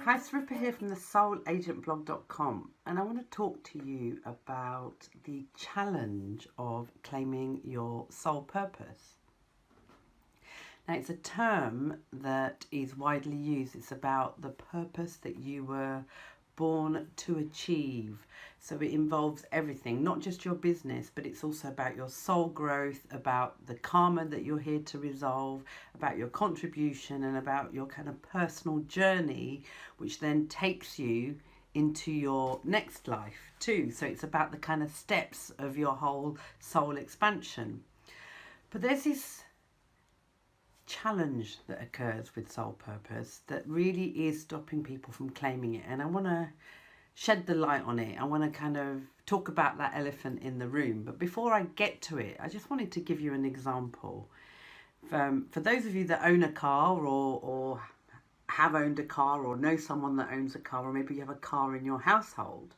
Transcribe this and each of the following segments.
Hi, Sarupa here from the soulagentblog.com, and I want to talk to you about the challenge of claiming your soul purpose. Now, it's a term that is widely used. It's about the purpose that you were born to achieve. So it involves everything, not just your business, but it's also about your soul growth, about the karma that you're here to resolve, about your contribution, and about your kind of personal journey, which then takes you into your next life too. So it's about the kind of steps of your whole soul expansion. But there's this challenge that occurs with soul purpose that really is stopping people from claiming it, and I want to shed the light on it. I want to kind of talk about that elephant in the room. But before I get to it, I just wanted to give you an example. For those of you that own a car or have owned a car or know someone that owns a car, or maybe you have a car in your household,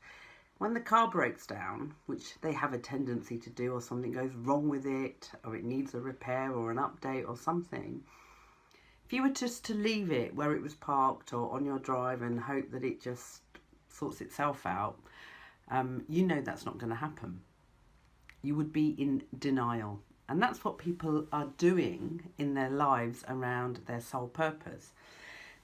when the car breaks down, which they have a tendency to do, or something goes wrong with it, or it needs a repair or an update or something, if you were just to leave it where it was parked or on your drive and hope that it just sorts itself out, you know that's not going to happen. You would be in denial. And that's what people are doing in their lives around their soul purpose.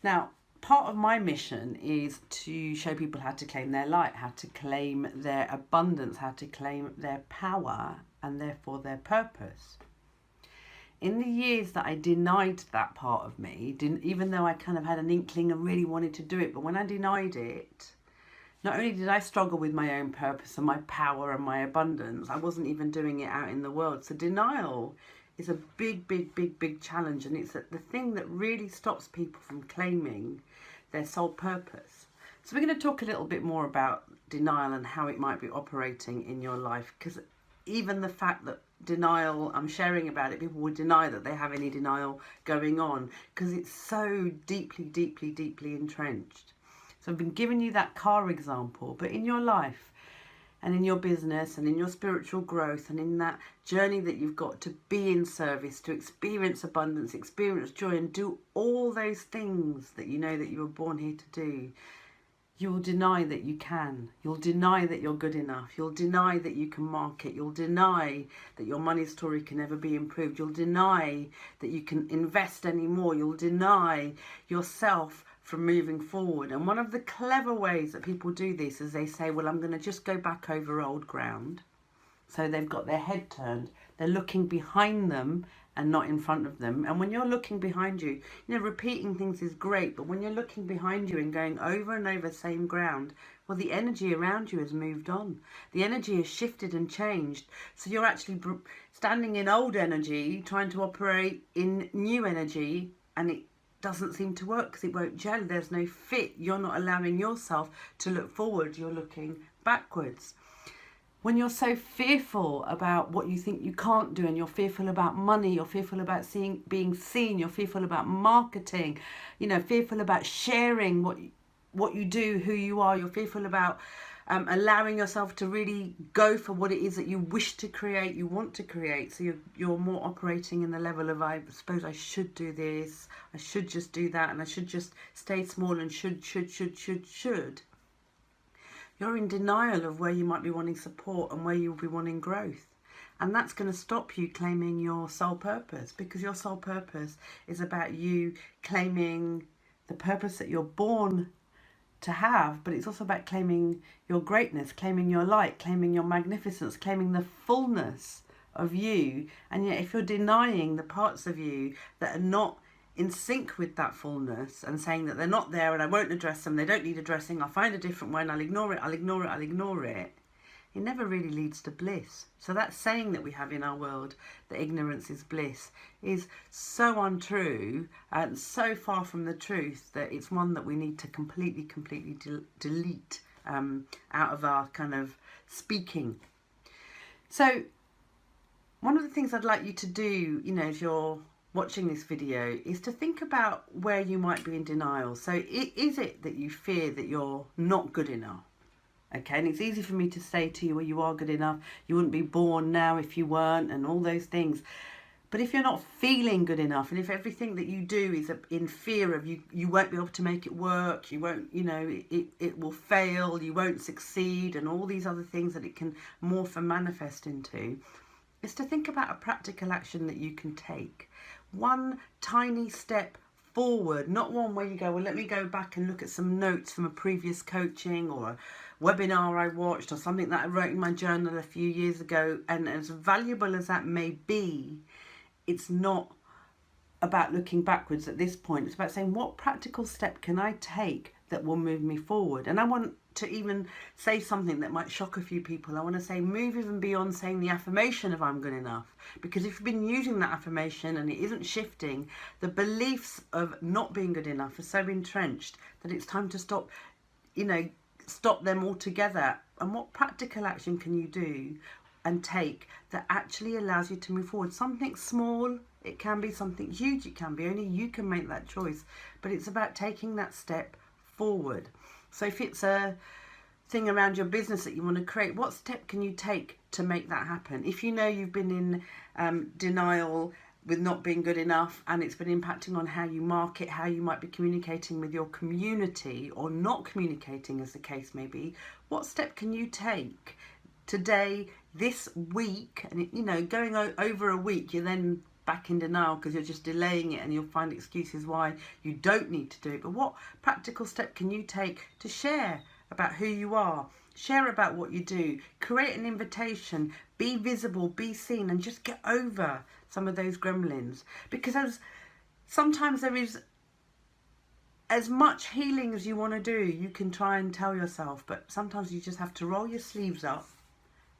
Now, part of my mission is to show people how to claim their light, how to claim their abundance, how to claim their power, and therefore their purpose. In the years that I denied that part of me, even though I kind of had an inkling and really wanted to do it, but when I denied it, not only did I struggle with my own purpose and my power and my abundance, I wasn't even doing it out in the world. So denial is a big challenge, and it's the thing that really stops people from claiming their soul purpose. So we're going to talk a little bit more about denial and how it might be operating in your life, because even the fact that denial, I'm sharing about it, people would deny that they have any denial going on because it's so deeply entrenched. So I've been giving you that car example, but in your life and in your business and in your spiritual growth and in that journey that you've got to be in service, to experience abundance, experience joy, and do all those things that you know that you were born here to do, you will deny that you can. You'll deny that you're good enough. You'll deny that you can market. You'll deny that your money story can ever be improved. You'll deny that you can invest anymore. You'll deny yourself from moving forward. And one of the clever ways that people do this is they say, well, I'm going to just go back over old ground. So they've got their head turned. They're looking behind them and not in front of them. And when you're looking behind you, repeating things is great, but when you're looking behind you and going over and over same ground, well, the energy around you has moved on. The energy has shifted and changed. So you're actually standing in old energy, trying to operate in new energy, and it doesn't seem to work because it won't gel. There's no fit. You're not allowing yourself to look forward. You're looking backwards. When you're so fearful about what you think you can't do, and you're fearful about money, you're fearful about being seen, you're fearful about marketing, fearful about sharing what you do, who you are, you're fearful about allowing yourself to really go for what it is that you wish to create, you want to create. So you're more operating in the level of, I suppose I should do this, I should just do that, and I should just stay small and should. You're in denial of where you might be wanting support and where you'll be wanting growth. And that's going to stop you claiming your soul purpose, because your soul purpose is about you claiming the purpose that you're born to have, but it's also about claiming your greatness, claiming your light, claiming your magnificence, claiming the fullness of you. And yet if you're denying the parts of you that are not in sync with that fullness and saying that they're not there and I won't address them, they don't need addressing, I'll find a different one, I'll ignore it, it never really leads to bliss. So that saying that we have in our world, that ignorance is bliss, is so untrue and so far from the truth that it's one that we need to completely delete out of our kind of speaking. So one of the things I'd like you to do, if you're watching this video, is to think about where you might be in denial. So is it that you fear that you're not good enough? Okay, and it's easy for me to say to you, well, you are good enough, you wouldn't be born now if you weren't, and all those things. But if you're not feeling good enough, and if everything that you do is in fear of you won't be able to make it work, you won't, it will fail, you won't succeed, and all these other things that it can morph and manifest into, is to think about a practical action that you can take. One tiny step forward, not one where you go, well, let me go back and look at some notes from a previous coaching or a webinar I watched or something that I wrote in my journal a few years ago. And as valuable as that may be, it's not about looking backwards at this point. It's about saying, what practical step can I take that will move me forward? And I want to even say something that might shock a few people. I want to say, move even beyond saying the affirmation of I'm good enough. Because if you've been using that affirmation and it isn't shifting, the beliefs of not being good enough are so entrenched that it's time to stop them altogether. And what practical action can you do and take that actually allows you to move forward? Something small, it can be something huge, it can be, only you can make that choice, but it's about taking that step forward. So if it's a thing around your business that you want to create, what step can you take to make that happen? If you know you've been in denial with not being good enough and it's been impacting on how you market, how you might be communicating with your community or not communicating, as the case may be, what step can you take today, this week? And going over a week, you're then back in denial because you're just delaying it, and you'll find excuses why you don't need to do it. But what practical step can you take to share about who you are, share about what you do, create an invitation, be visible, be seen, and just get over some of those gremlins? Because sometimes there is as much healing as you want to do, you can try and tell yourself, but sometimes you just have to roll your sleeves up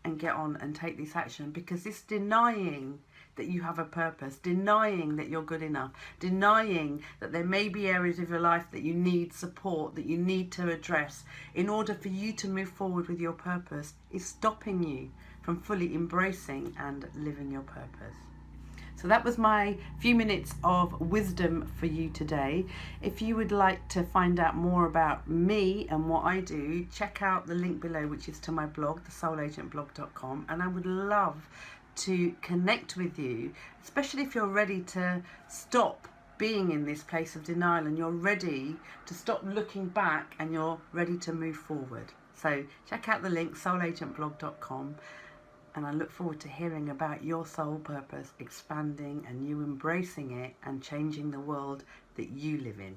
and get on and take this action. Because this denying that you have a purpose, denying that you're good enough, denying that there may be areas of your life that you need support, that you need to address in order for you to move forward with your purpose, is stopping you from fully embracing and living your purpose. So that was my few minutes of wisdom for you today. If you would like to find out more about me and what I do, check out the link below, which is to my blog, thesoulagentblog.com, and I would love to connect with you, especially if you're ready to stop being in this place of denial and you're ready to stop looking back and you're ready to move forward. So check out the link, soulagentblog.com, and I look forward to hearing about your soul purpose expanding and you embracing it and changing the world that you live in.